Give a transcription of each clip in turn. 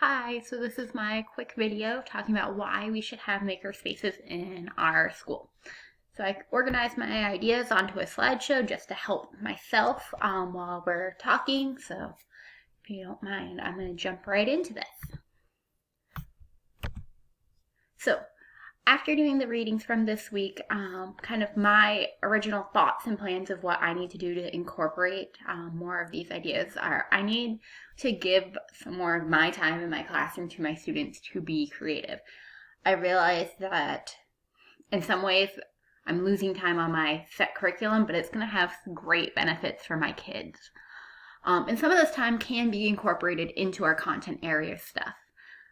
Hi, so this is my quick video talking about why we should have maker spaces in our school. So I organized my ideas onto a slideshow just to help myself while we're talking. So if you don't mind, I'm going to jump right into this. So after doing the readings from this week, kind of my original thoughts and plans of what I need to do to incorporate more of these ideas are I need to give some more of my time in my classroom to my students to be creative. I realize that in some ways I'm losing time on my set curriculum, but it's going to have great benefits for my kids. And some of this time can be incorporated into our content area stuff.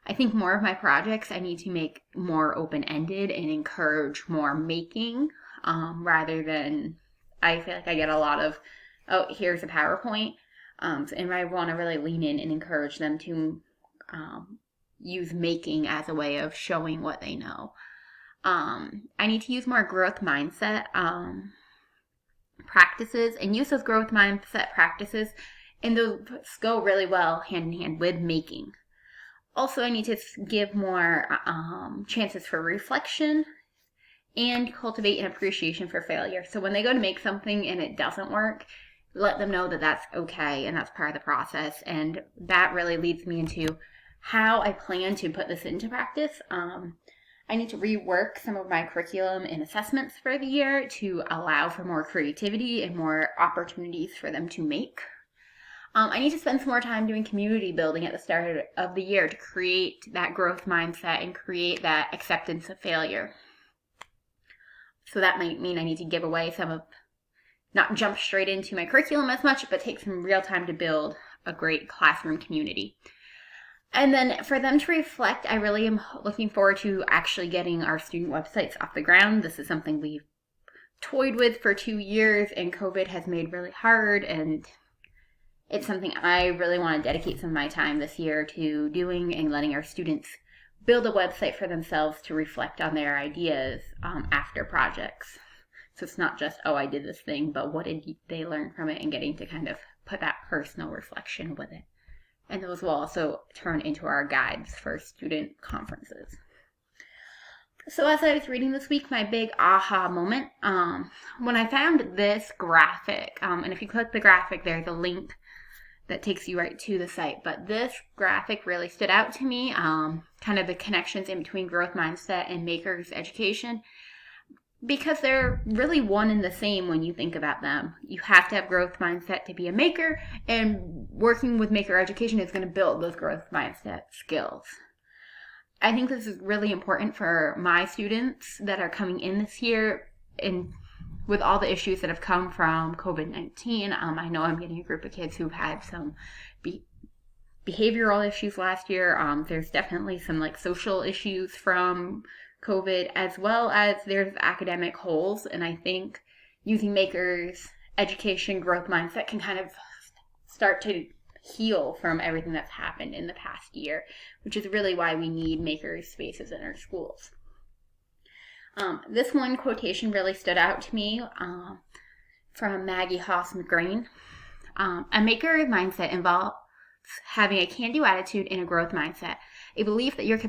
I think more of my projects I need to make more open-ended and encourage more making rather than I feel like I get a lot of, oh, here's a PowerPoint. And I want to really lean in and encourage them to use making as a way of showing what they know. I need to use more growth mindset practices and use those growth mindset practices, and those go really well hand in hand with making. Also, I need to give more chances for reflection and cultivate an appreciation for failure. So when they go to make something and it doesn't work, let them know that that's okay and that's part of the process. And that really leads me into how I plan to put this into practice. I need to rework some of my curriculum and assessments for the year to allow for more creativity and more opportunities for them to make. I need to spend some more time doing community building at the start of the year to create that growth mindset and create that acceptance of failure. So that might mean I need to give away some of, not jump straight into my curriculum as much, but take some real time to build a great classroom community. And then for them to reflect, I really am looking forward to actually getting our student websites off the ground. This is something we've toyed with for 2 years and COVID has made really hard, and it's something I really want to dedicate some of my time this year to doing and letting our students build a website for themselves to reflect on their ideas after projects. So it's not just, oh, I did this thing, but what did they learn from it, and getting to kind of put that personal reflection with it. And those will also turn into our guides for student conferences. So as I was reading this week, my big aha moment, when I found this graphic, and if you click the graphic, there's a link that takes you right to the site. But this graphic really stood out to me, kind of the connections in between growth mindset and makers education, because they're really one and the same when you think about them. You have to have growth mindset to be a maker, and working with maker education is going to build those growth mindset skills. I think this is really important for my students that are coming in this year, and with all the issues that have come from COVID-19, I know I'm getting a group of kids who've had some behavioral issues last year. There's definitely some like social issues from COVID, as well as there's academic holes. And I think using makers education growth mindset can kind of start to heal from everything that's happened in the past year, which is really why we need maker spaces in our schools. This one quotation really stood out to me from Maggie Haas McGrain. A maker mindset involves having a can-do attitude and a growth mindset, a belief that your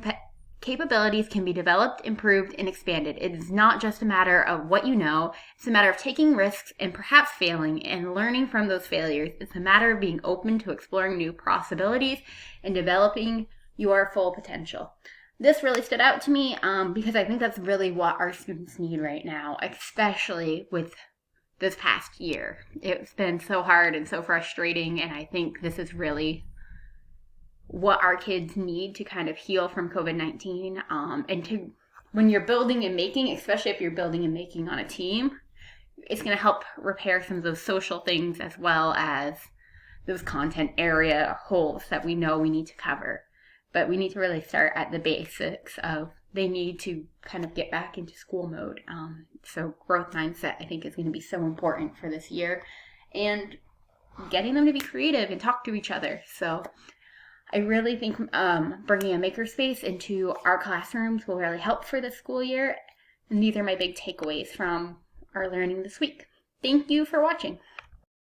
capabilities can be developed, improved, and expanded. It is not just a matter of what you know. It's a matter of taking risks and perhaps failing and learning from those failures. It's a matter of being open to exploring new possibilities and developing your full potential. This really stood out to me because I think that's really what our students need right now, especially with this past year. It's been so hard and so frustrating, and I think this is really what our kids need to kind of heal from COVID-19. And to, when you're building and making, especially if you're building and making on a team, it's going to help repair some of those social things as well as those content area holes that we know we need to cover. But we need to really start at the basics of they need to kind of get back into school mode. So growth mindset, I think, is going to be so important for this year, and getting them to be creative and talk to each other. So I really think bringing a makerspace into our classrooms will really help for this school year. And these are my big takeaways from our learning this week. Thank you for watching.